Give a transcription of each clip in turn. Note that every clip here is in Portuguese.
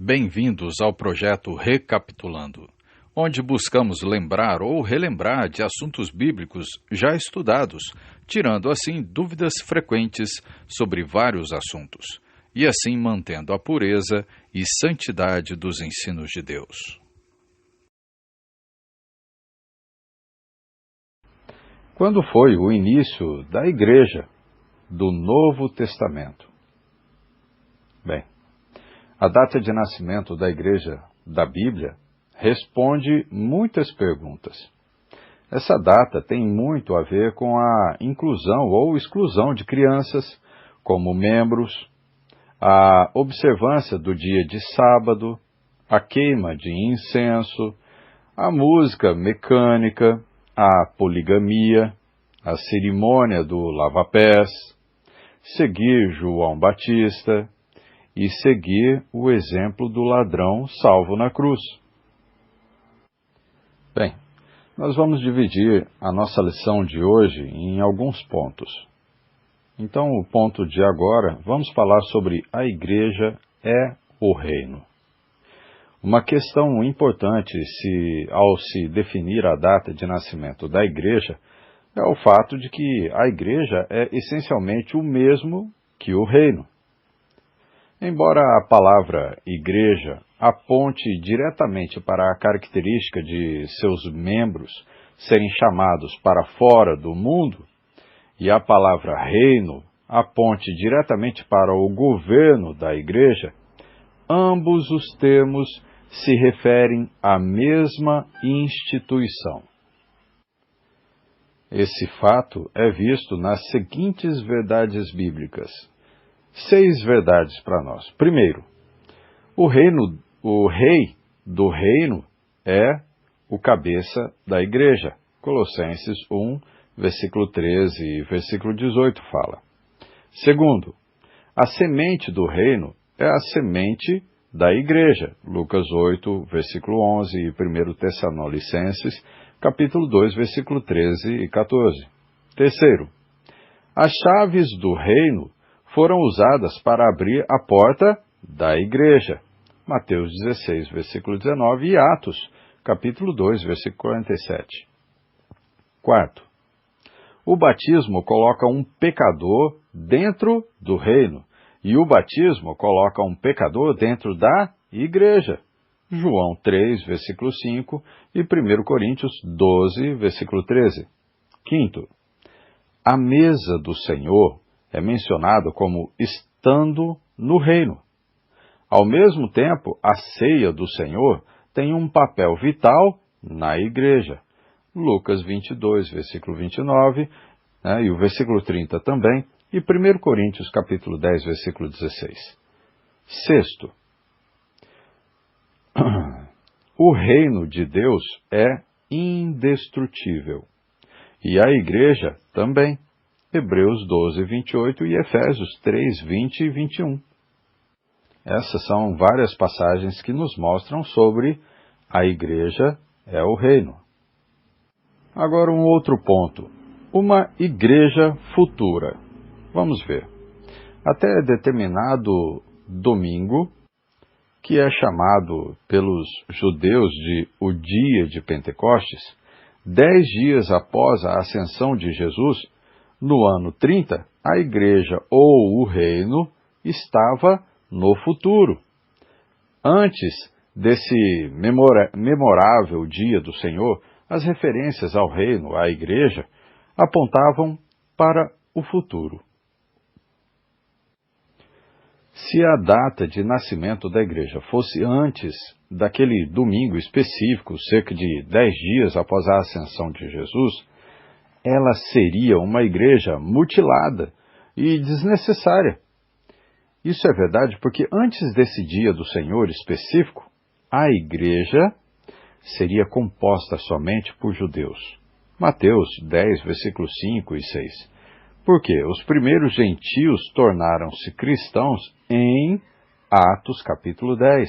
Bem-vindos ao projeto Recapitulando, onde buscamos lembrar ou relembrar de assuntos bíblicos já estudados, tirando assim dúvidas frequentes sobre vários assuntos, e assim mantendo a pureza e santidade dos ensinos de Deus. Quando foi o início da Igreja do Novo Testamento? Bem, a data de nascimento da Igreja da Bíblia responde muitas perguntas. Essa data tem muito a ver com a inclusão ou exclusão de crianças como membros, a observância do dia de sábado, a queima de incenso, a música mecânica, a poligamia, a cerimônia do lava-pés, seguir João Batista e seguir o exemplo do ladrão salvo na cruz. Bem, nós vamos dividir a nossa lição de hoje em alguns pontos. Então, o ponto de agora, vamos falar sobre a Igreja é o Reino. Uma questão importante ao se definir a data de nascimento da Igreja é o fato de que a Igreja é essencialmente o mesmo que o Reino. Embora a palavra igreja aponte diretamente para a característica de seus membros serem chamados para fora do mundo, e a palavra reino aponte diretamente para o governo da igreja, ambos os termos se referem à mesma instituição. Esse fato é visto nas seguintes verdades bíblicas. 6 verdades para nós. Primeiro, o rei do reino é o cabeça da igreja. Colossenses 1, versículo 13 e versículo 18 fala. Segundo, a semente do reino é a semente da igreja. Lucas 8, versículo 11 e 1 Tessalonicenses, capítulo 2, versículo 13 e 14. Terceiro, as chaves do reino foram usadas para abrir a porta da igreja. Mateus 16, versículo 19 e Atos, capítulo 2, versículo 47. Quarto, o batismo coloca um pecador dentro do reino e o batismo coloca um pecador dentro da igreja. João 3, versículo 5 e 1 Coríntios 12, versículo 13. Quinto, a mesa do Senhor é mencionado como estando no reino. Ao mesmo tempo, a ceia do Senhor tem um papel vital na igreja. Lucas 22, versículo 29, e o versículo 30 também, e 1 Coríntios capítulo 10, versículo 16. Sexto, o reino de Deus é indestrutível, e a igreja também. Hebreus 12, 28 e Efésios 3, 20 e 21. Essas são várias passagens que nos mostram sobre a igreja é o reino. Agora um outro ponto. Uma igreja futura. Vamos ver. Até determinado domingo, que é chamado pelos judeus de o dia de Pentecostes, 10 dias após a ascensão de Jesus, no ano 30, a igreja ou o reino estava no futuro. Antes desse memorável dia do Senhor, as referências ao reino, à igreja, apontavam para o futuro. Se a data de nascimento da igreja fosse antes daquele domingo específico, cerca de 10 dias após a ascensão de Jesus, ela seria uma igreja mutilada e desnecessária. Isso é verdade porque antes desse dia do Senhor específico, a igreja seria composta somente por judeus. Mateus 10, versículos 5 e 6. Porque os primeiros gentios tornaram-se cristãos em Atos capítulo 10.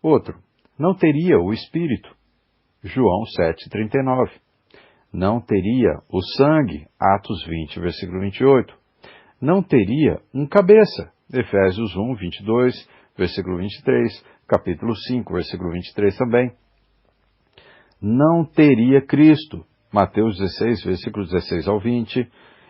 Outro, não teria o Espírito. João 7, 39. Não teria o sangue, Atos 20, versículo 28. Não teria um cabeça, Efésios 1, 22, versículo 23, capítulo 5, versículo 23 também. Não teria Cristo, Mateus 16, versículos 16 ao 20,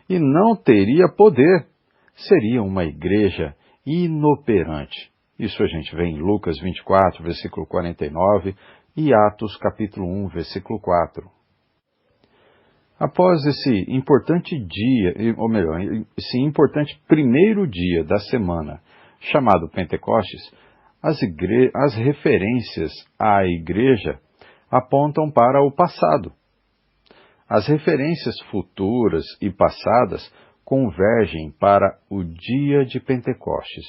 e não teria poder, seria uma igreja inoperante. Isso a gente vê em Lucas 24, versículo 49, e Atos capítulo 1, versículo 4. Após esse importante dia, ou melhor, esse importante primeiro dia da semana, chamado Pentecostes, as referências à igreja apontam para o passado. As referências futuras e passadas convergem para o dia de Pentecostes,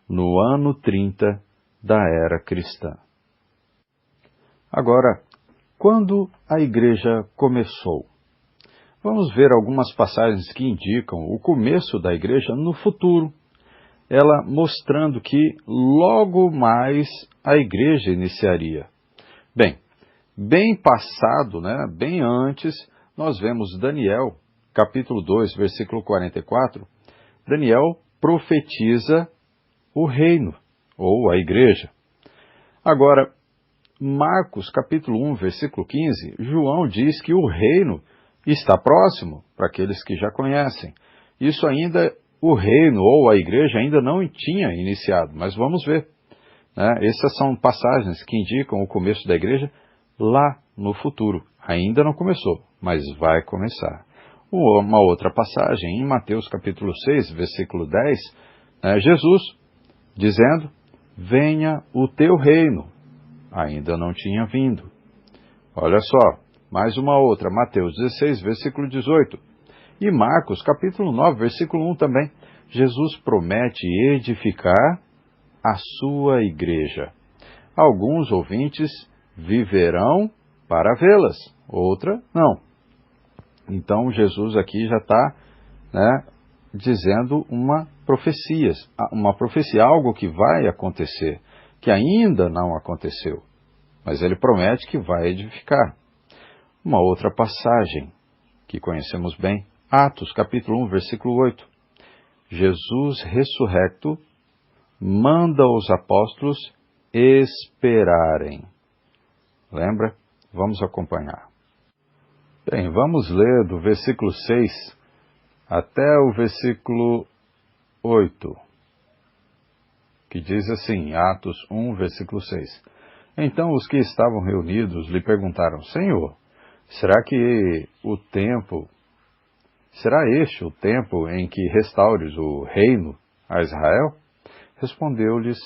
no ano 30 da era cristã. Agora, quando a igreja começou? Vamos ver algumas passagens que indicam o começo da igreja no futuro, ela mostrando que logo mais a igreja iniciaria. Bem passado, bem antes, nós vemos Daniel, capítulo 2, versículo 44. Daniel profetiza o reino, ou a igreja. Agora, Marcos, capítulo 1, versículo 15, João diz que o reino está próximo, para aqueles que já conhecem. Isso ainda, o reino ou a igreja ainda não tinha iniciado, mas vamos ver. Essas são passagens que indicam o começo da igreja lá no futuro. Ainda não começou, mas vai começar. Uma outra passagem, em Mateus capítulo 6, versículo 10, Jesus dizendo, venha o teu reino. Ainda não tinha vindo. Olha só, mais uma outra, Mateus 16, versículo 18. E Marcos, capítulo 9, versículo 1 também. Jesus promete edificar a sua igreja. Alguns ouvintes viverão para vê-las, outra não. Então Jesus aqui já está dizendo uma profecia, algo que vai acontecer, que ainda não aconteceu, mas ele promete que vai edificar. Uma outra passagem que conhecemos bem, Atos capítulo 1, versículo 8. Jesus ressurrecto manda os apóstolos esperarem. Lembra? Vamos acompanhar. Bem, vamos ler do versículo 6 até o versículo 8, que diz assim, Atos 1, versículo 6. Então os que estavam reunidos lhe perguntaram, Senhor, será este o tempo em que restaures o reino a Israel? Respondeu-lhes,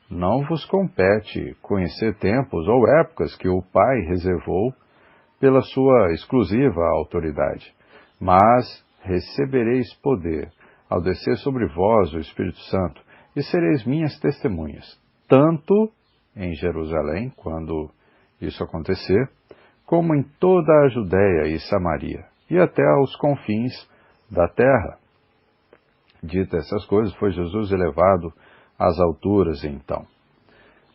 não vos compete conhecer tempos ou épocas que o Pai reservou pela sua exclusiva autoridade, mas recebereis poder ao descer sobre vós o Espírito Santo, e sereis minhas testemunhas, tanto em Jerusalém, quando isso acontecer, como em toda a Judéia e Samaria, e até aos confins da terra. Dita essas coisas, foi Jesus elevado às alturas então.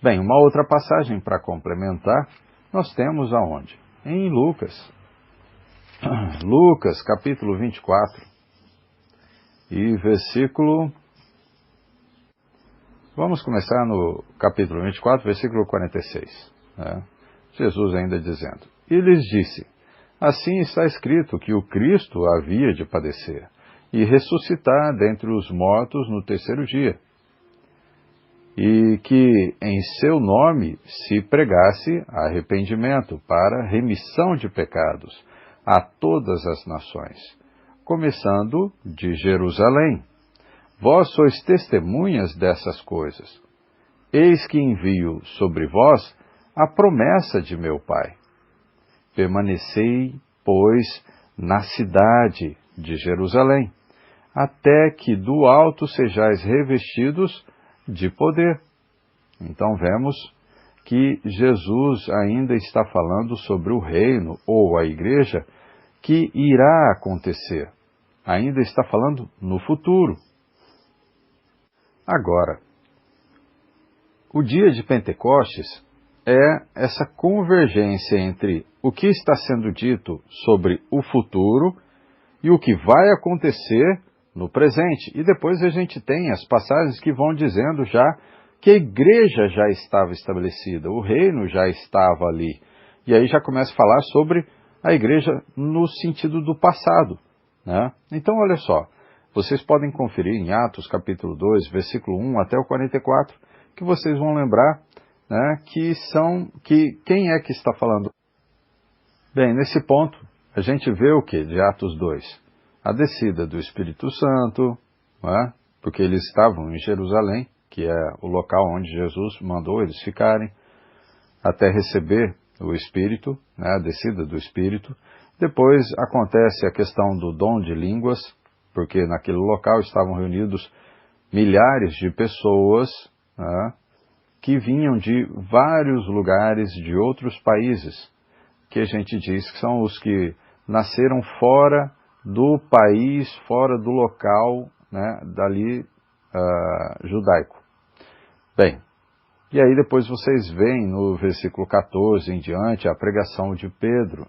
Bem, uma outra passagem para complementar, nós temos aonde? Em Lucas. Lucas, capítulo 24, e versículo... Vamos começar no capítulo 24, versículo 46. Jesus ainda dizendo, e lhes disse, assim está escrito que o Cristo havia de padecer, e ressuscitar dentre os mortos no terceiro dia, e que em seu nome se pregasse arrependimento para remissão de pecados a todas as nações, começando de Jerusalém. Vós sois testemunhas dessas coisas. Eis que envio sobre vós a promessa de meu Pai. Permanecei, pois, na cidade de Jerusalém, até que do alto sejais revestidos de poder. Então vemos que Jesus ainda está falando sobre o reino ou a igreja que irá acontecer. Ainda está falando no futuro. Agora, o dia de Pentecostes é essa convergência entre o que está sendo dito sobre o futuro e o que vai acontecer no presente. E depois a gente tem as passagens que vão dizendo já que a igreja já estava estabelecida, o reino já estava ali. E aí já começa a falar sobre a igreja no sentido do passado, né? Então, olha só, vocês podem conferir em Atos capítulo 2, versículo 1 até o 44, que vocês vão lembrar, né, quem é que está falando. Bem, nesse ponto, a gente vê o que de Atos 2? A descida do Espírito Santo, né, porque eles estavam em Jerusalém, que é o local onde Jesus mandou eles ficarem, até receber o Espírito, né, a descida do Espírito. Depois acontece a questão do dom de línguas, porque naquele local estavam reunidos milhares de pessoas, né, que vinham de vários lugares de outros países, que a gente diz que são os que nasceram fora do país, fora do local, né, dali judaico. Bem, e aí depois vocês veem no versículo 14 em diante a pregação de Pedro.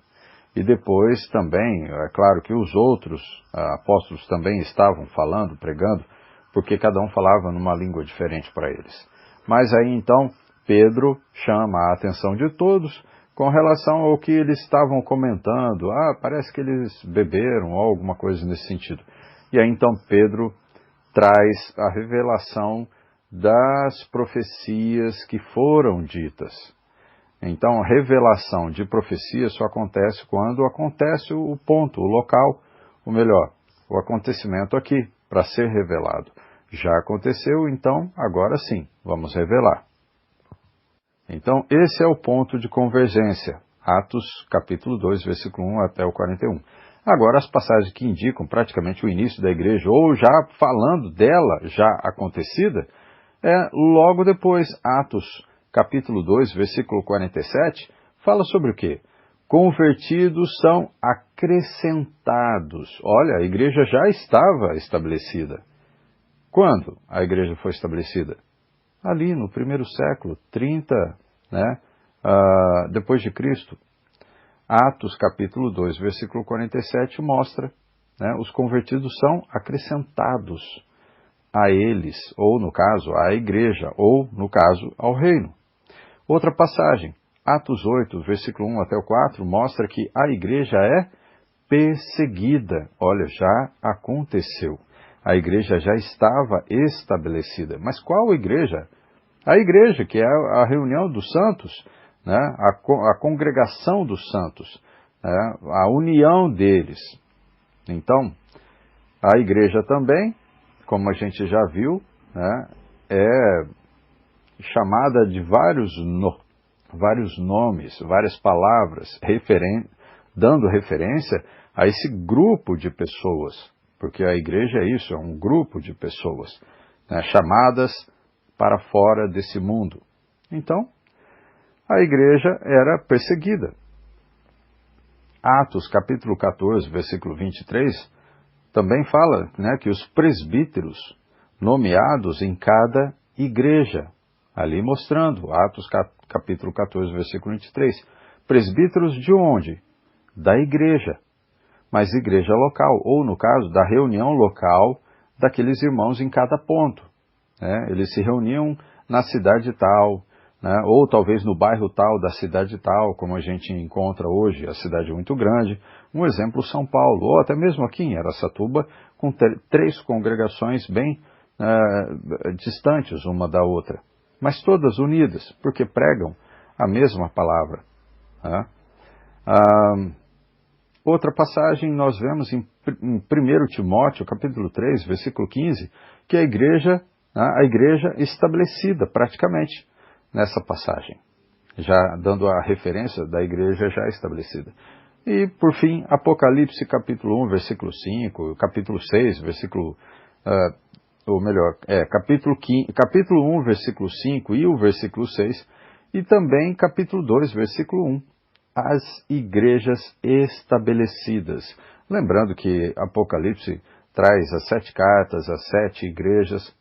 E depois também, é claro que os outros apóstolos também estavam falando, pregando, porque cada um falava numa língua diferente para eles. Mas aí então Pedro chama a atenção de todos com relação ao que eles estavam comentando. Parece que eles beberam ou alguma coisa nesse sentido. E aí então Pedro traz a revelação das profecias que foram ditas. Então, a revelação de profecia só acontece quando acontece o ponto, o local, ou melhor, o acontecimento aqui, para ser revelado. Já aconteceu, então, agora sim, vamos revelar. Então, esse é o ponto de convergência. Atos, capítulo 2, versículo 1 até o 41. Agora, as passagens que indicam praticamente o início da igreja, ou já falando dela, já acontecida, é logo depois, Atos, capítulo 2, versículo 47, fala sobre o quê? Convertidos são acrescentados. Olha, a igreja já estava estabelecida. Quando a igreja foi estabelecida? Ali no primeiro século, 30, né, depois de Cristo. Atos capítulo 2, versículo 47 mostra, né, os convertidos são acrescentados a eles, ou no caso, à igreja, ou no caso, ao reino. Outra passagem, Atos 8, versículo 1 até o 4, mostra que a igreja é perseguida. Olha, já aconteceu. A igreja já estava estabelecida. Mas qual igreja? A igreja, que é a reunião dos santos, né? A congregação dos santos, né? A união deles. Então, a igreja também, como a gente já viu, né? É chamada de vários nomes, várias palavras, dando referência a esse grupo de pessoas, porque a igreja é isso, é um grupo de pessoas, né, chamadas para fora desse mundo. Então, a igreja era perseguida. Atos, capítulo 14, versículo 23, também fala, né, que os presbíteros nomeados em cada igreja, ali mostrando, Atos capítulo 14, versículo 23, presbíteros de onde? Da igreja, mas igreja local, ou no caso, da reunião local daqueles irmãos em cada ponto. Né? Eles se reuniam na cidade tal, né? Ou talvez no bairro tal da cidade tal, como a gente encontra hoje, a cidade é muito grande. Um exemplo, São Paulo, ou até mesmo aqui em Araçatuba, com 3 congregações bem distantes uma da outra, mas todas unidas, porque pregam a mesma palavra. Né? Outra passagem nós vemos em 1 Timóteo, capítulo 3, versículo 15, que a igreja estabelecida praticamente nessa passagem, já dando a referência da igreja já estabelecida. E, por fim, Apocalipse, capítulo 1, versículo 5, capítulo 6, versículo... ou melhor, capítulo 1, versículo 5 e o versículo 6, e também capítulo 2, versículo 1, as igrejas estabelecidas. Lembrando que Apocalipse traz as 7 cartas, as 7 igrejas,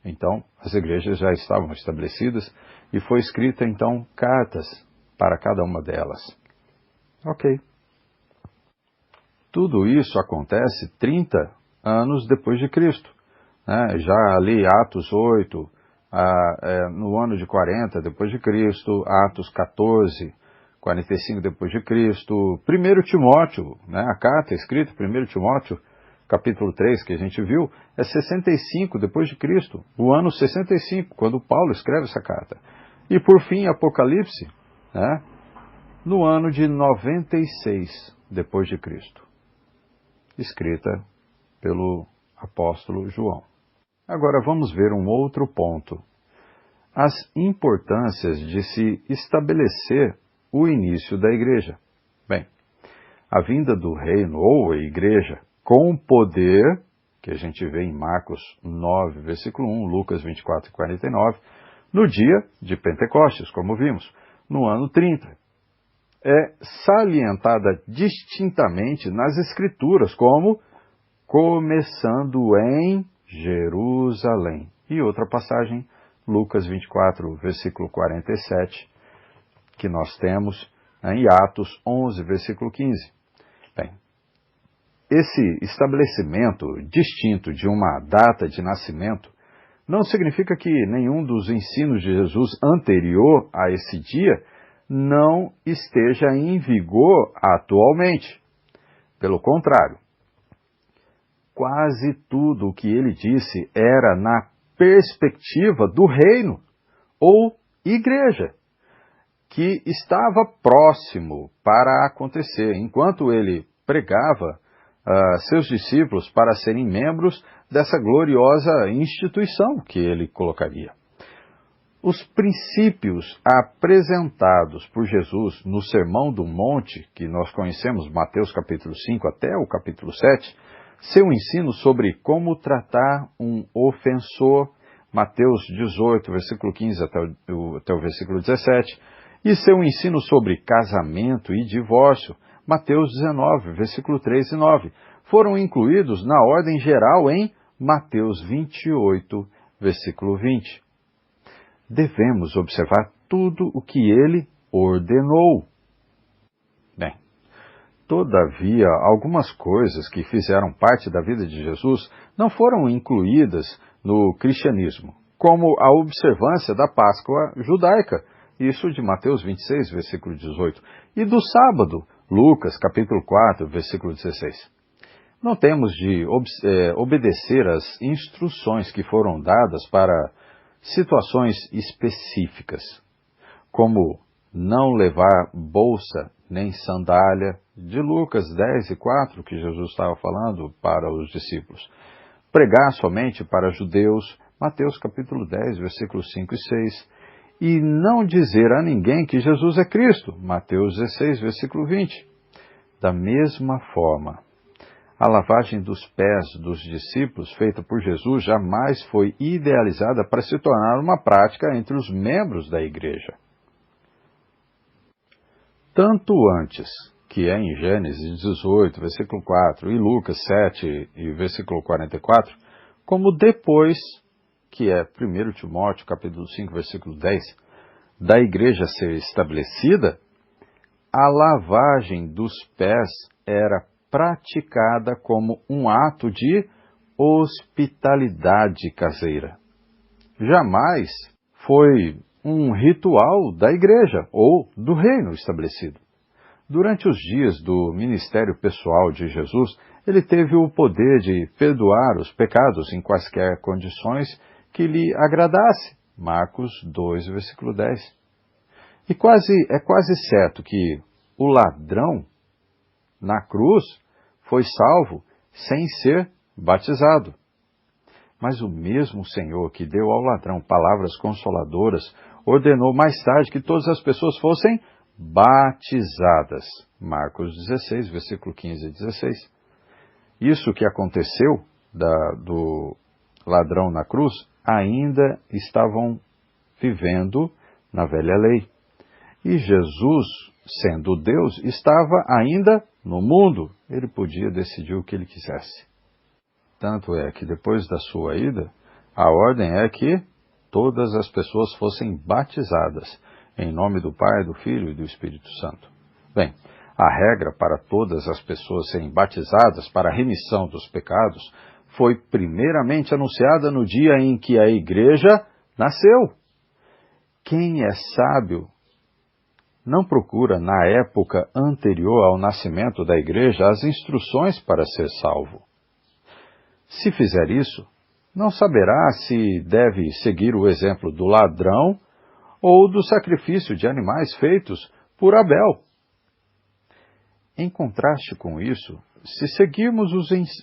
então as igrejas já estavam estabelecidas e foi escrita então cartas para cada uma delas. Ok. Tudo isso acontece 30 anos depois de Cristo. Né? Já ali Atos 8, no ano de 40 depois de Cristo, Atos 14, 45 depois de Cristo, 1 Timóteo, né, a carta escrita, 1 Timóteo, capítulo 3, que a gente viu, é 65 depois de Cristo, o ano 65, quando Paulo escreve essa carta. E por fim, Apocalipse, né, no ano de 96 depois de Cristo, escrita pelo apóstolo João. Agora vamos ver um outro ponto. As importâncias de se estabelecer o início da igreja. Bem, a vinda do reino ou a igreja com poder, que a gente vê em Marcos 9, versículo 1, Lucas 24 e 49, no dia de Pentecostes, como vimos, no ano 30. É salientada distintamente nas Escrituras como começando em Jerusalém. E outra passagem, Lucas 24, versículo 47, que nós temos em Atos 11, versículo 15. Bem, esse estabelecimento distinto de uma data de nascimento não significa que nenhum dos ensinos de Jesus anterior a esse dia não esteja em vigor atualmente. Pelo contrário, quase tudo o que ele disse era na perspectiva do reino ou igreja, que estava próximo para acontecer, enquanto ele pregava seus discípulos para serem membros dessa gloriosa instituição que ele colocaria. Os princípios apresentados por Jesus no Sermão do Monte, que nós conhecemos, Mateus capítulo 5 até o capítulo 7, seu ensino sobre como tratar um ofensor, Mateus 18, versículo 15 até o versículo 17, e seu ensino sobre casamento e divórcio, Mateus 19, versículo 3 e 9, foram incluídos na ordem geral em Mateus 28, versículo 20. Devemos observar tudo o que ele ordenou. Bem, todavia, algumas coisas que fizeram parte da vida de Jesus não foram incluídas no cristianismo, como a observância da Páscoa judaica, isso de Mateus 26, versículo 18, e do sábado, Lucas, capítulo 4, versículo 16. Não temos de obedecer às instruções que foram dadas para situações específicas, como não levar bolsa nem sandália, de Lucas 10 e 4, que Jesus estava falando para os discípulos. Pregar somente para judeus, Mateus capítulo 10, versículos 5 e 6. E não dizer a ninguém que Jesus é Cristo, Mateus 16, versículo 20. Da mesma forma, a lavagem dos pés dos discípulos feita por Jesus jamais foi idealizada para se tornar uma prática entre os membros da igreja. Tanto antes, que é em Gênesis 18, versículo 4, e Lucas 7, e versículo 44, como depois, que é 1 Timóteo, capítulo 5, versículo 10, da igreja ser estabelecida, a lavagem dos pés era praticada como um ato de hospitalidade caseira. Jamais foi um ritual da igreja ou do reino estabelecido. Durante os dias do ministério pessoal de Jesus, ele teve o poder de perdoar os pecados em quaisquer condições que lhe agradasse. Marcos 2, versículo 10. E é quase certo que o ladrão na cruz foi salvo sem ser batizado. Mas o mesmo Senhor que deu ao ladrão palavras consoladoras ordenou mais tarde que todas as pessoas fossem batizadas. Marcos 16, versículo 15 e 16. Isso que aconteceu do ladrão na cruz, ainda estavam vivendo na velha lei. E Jesus, sendo Deus, estava ainda no mundo. Ele podia decidir o que ele quisesse. Tanto é que depois da sua ida, a ordem é que todas as pessoas fossem batizadas em nome do Pai, do Filho e do Espírito Santo. Bem, a regra para todas as pessoas serem batizadas para a remissão dos pecados foi primeiramente anunciada no dia em que a igreja nasceu. Quem é sábio não procura, na época anterior ao nascimento da igreja, as instruções para ser salvo. Se fizer isso, não saberá se deve seguir o exemplo do ladrão ou do sacrifício de animais feitos por Abel. Em contraste com isso, se seguirmos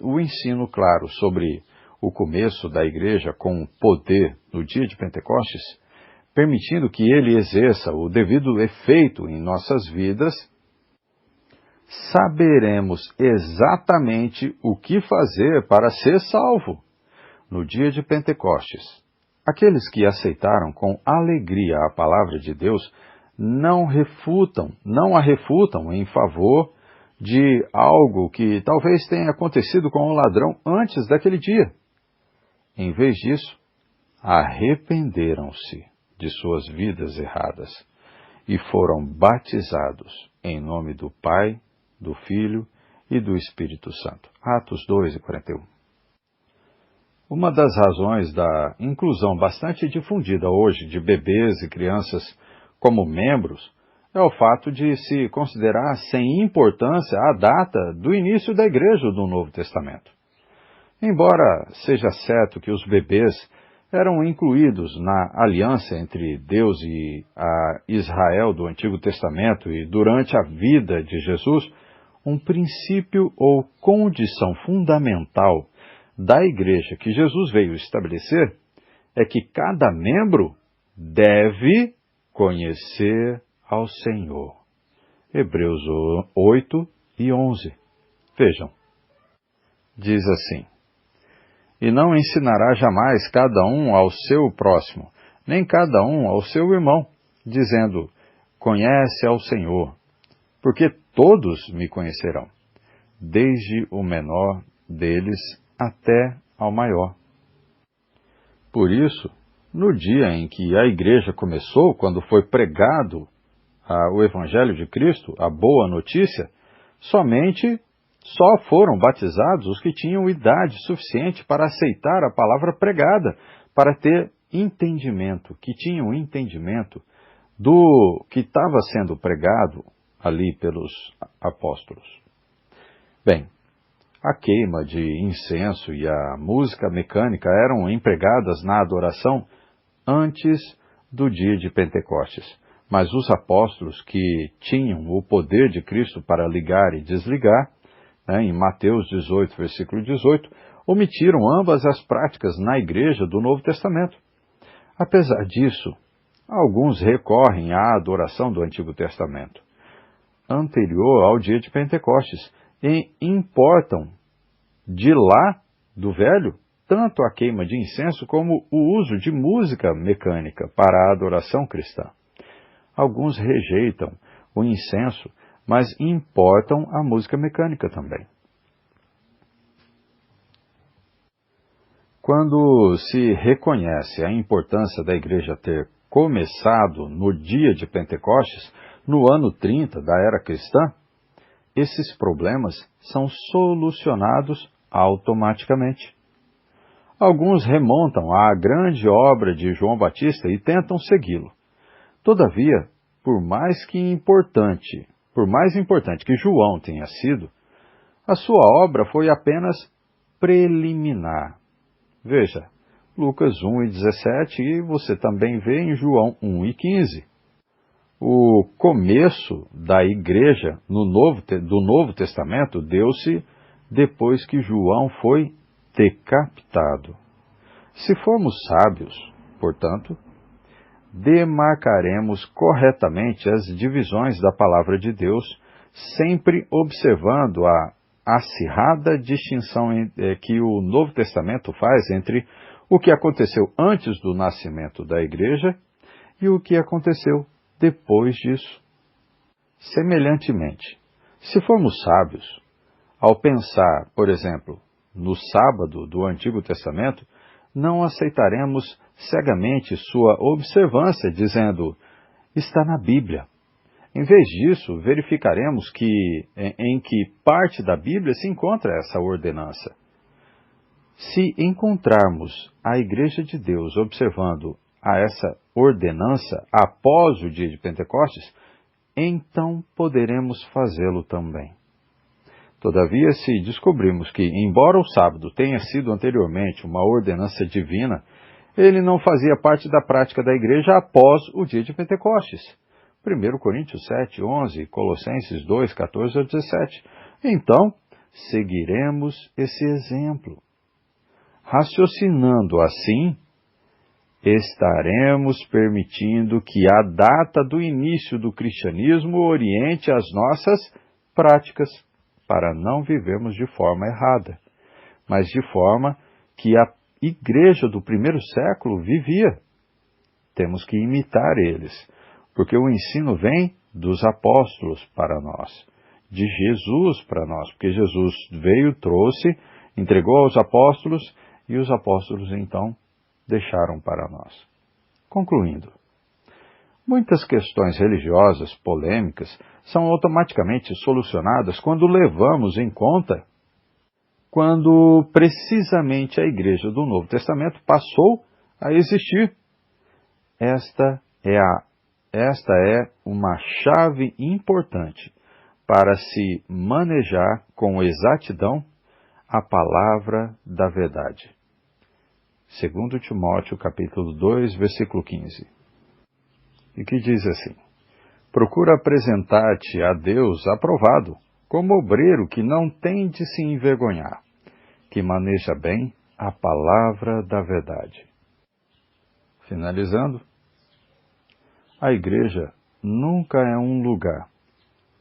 o ensino claro sobre o começo da igreja com poder no dia de Pentecostes, permitindo que ele exerça o devido efeito em nossas vidas, saberemos exatamente o que fazer para ser salvo no dia de Pentecostes. Aqueles que aceitaram com alegria a palavra de Deus não a refutam em favor de algo que talvez tenha acontecido com o ladrão antes daquele dia. Em vez disso, arrependeram-se de suas vidas erradas e foram batizados em nome do Pai, do Filho e do Espírito Santo. Atos 2:41. Uma das razões da inclusão bastante difundida hoje de bebês e crianças como membros é o fato de se considerar sem importância a data do início da igreja do Novo Testamento. Embora seja certo que os bebês eram incluídos na aliança entre Deus e a Israel do Antigo Testamento e durante a vida de Jesus, um princípio ou condição fundamental da igreja que Jesus veio estabelecer é que cada membro deve conhecer ao Senhor. Hebreus 8:11. Vejam, diz assim: E não ensinará jamais cada um ao seu próximo, nem cada um ao seu irmão, dizendo, conhece ao Senhor, porque todos me conhecerão, desde o menor deles até ao maior. Por isso, no dia em que a igreja começou, quando foi pregado o Evangelho de Cristo, a boa notícia, só foram batizados os que tinham idade suficiente para aceitar a palavra pregada, para ter entendimento, que tinham entendimento do que estava sendo pregado ali pelos apóstolos. Bem, a queima de incenso e a música mecânica eram empregadas na adoração antes do dia de Pentecostes. Mas os apóstolos que tinham o poder de Cristo para ligar e desligar, em Mateus 18, versículo 18, omitiram ambas as práticas na igreja do Novo Testamento. Apesar disso, alguns recorrem à adoração do Antigo Testamento, anterior ao dia de Pentecostes, e importam de lá, do Velho, tanto a queima de incenso como o uso de música mecânica para a adoração cristã. Alguns rejeitam o incenso, mas importam a música mecânica também. Quando se reconhece a importância da igreja ter começado no dia de Pentecostes, no ano 30 da era cristã, esses problemas são solucionados automaticamente. Alguns remontam à grande obra de João Batista e tentam segui-lo. Todavia, por mais importante que João tenha sido, a sua obra foi apenas preliminar. Veja, Lucas 1:17 e você também vê em João 1:15. O começo da igreja do Novo Testamento deu-se depois que João foi decapitado. Se formos sábios, portanto, demarcaremos corretamente as divisões da palavra de Deus, sempre observando a acirrada distinção que o Novo Testamento faz entre o que aconteceu antes do nascimento da igreja e o que aconteceu depois disso. Semelhantemente, se formos sábios, ao pensar, por exemplo, no sábado do Antigo Testamento, não aceitaremos cegamente sua observância, dizendo, está na Bíblia. Em vez disso, verificaremos em que parte da Bíblia se encontra essa ordenança. Se encontrarmos a Igreja de Deus observando a essa ordenança após o dia de Pentecostes, então poderemos fazê-lo também. Todavia, se descobrirmos que, embora o sábado tenha sido anteriormente uma ordenança divina, ele não fazia parte da prática da igreja após o dia de Pentecostes. 1 Coríntios 7, 11, Colossenses 2, 14 a 17. Então, seguiremos esse exemplo. Raciocinando assim, estaremos permitindo que a data do início do cristianismo oriente as nossas práticas, para não vivermos de forma errada, mas de forma que a igreja do primeiro século vivia. Temos que imitar eles, porque o ensino vem dos apóstolos para nós, de Jesus para nós, porque Jesus veio, trouxe, entregou aos apóstolos, e os apóstolos então deixaram para nós. Concluindo, muitas questões religiosas, polêmicas, são automaticamente solucionadas quando levamos em conta quando precisamente a igreja do Novo Testamento passou a existir. Esta é uma chave importante para se manejar com exatidão a palavra da verdade. 2 Timóteo capítulo 2, versículo 15. E que diz assim: procura apresentar-te a Deus aprovado, como obreiro que não tem de se envergonhar, que maneja bem a palavra da verdade. Finalizando, a igreja nunca é um lugar,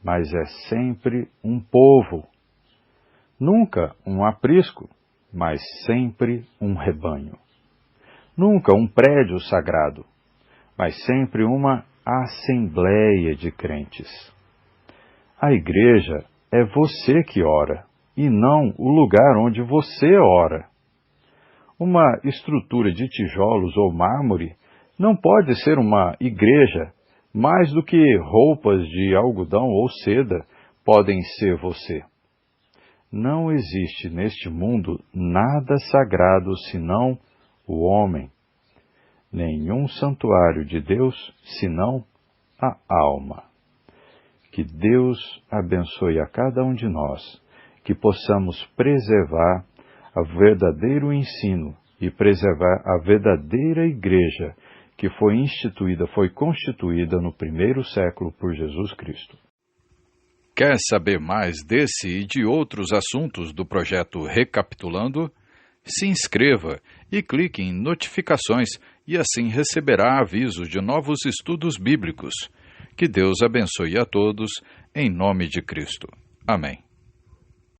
mas é sempre um povo. Nunca um aprisco, mas sempre um rebanho. Nunca um prédio sagrado, mas sempre uma assembleia de crentes. A igreja é você que ora, e não o lugar onde você ora. Uma estrutura de tijolos ou mármore não pode ser uma igreja mais do que roupas de algodão ou seda podem ser você. Não existe neste mundo nada sagrado senão o homem. Nenhum santuário de Deus senão a alma. Que Deus abençoe a cada um de nós, que possamos preservar o verdadeiro ensino e preservar a verdadeira igreja que foi constituída no primeiro século por Jesus Cristo. Quer saber mais desse e de outros assuntos do projeto Recapitulando? Se inscreva e clique em notificações e assim receberá avisos de novos estudos bíblicos. Que Deus abençoe a todos, em nome de Cristo. Amém.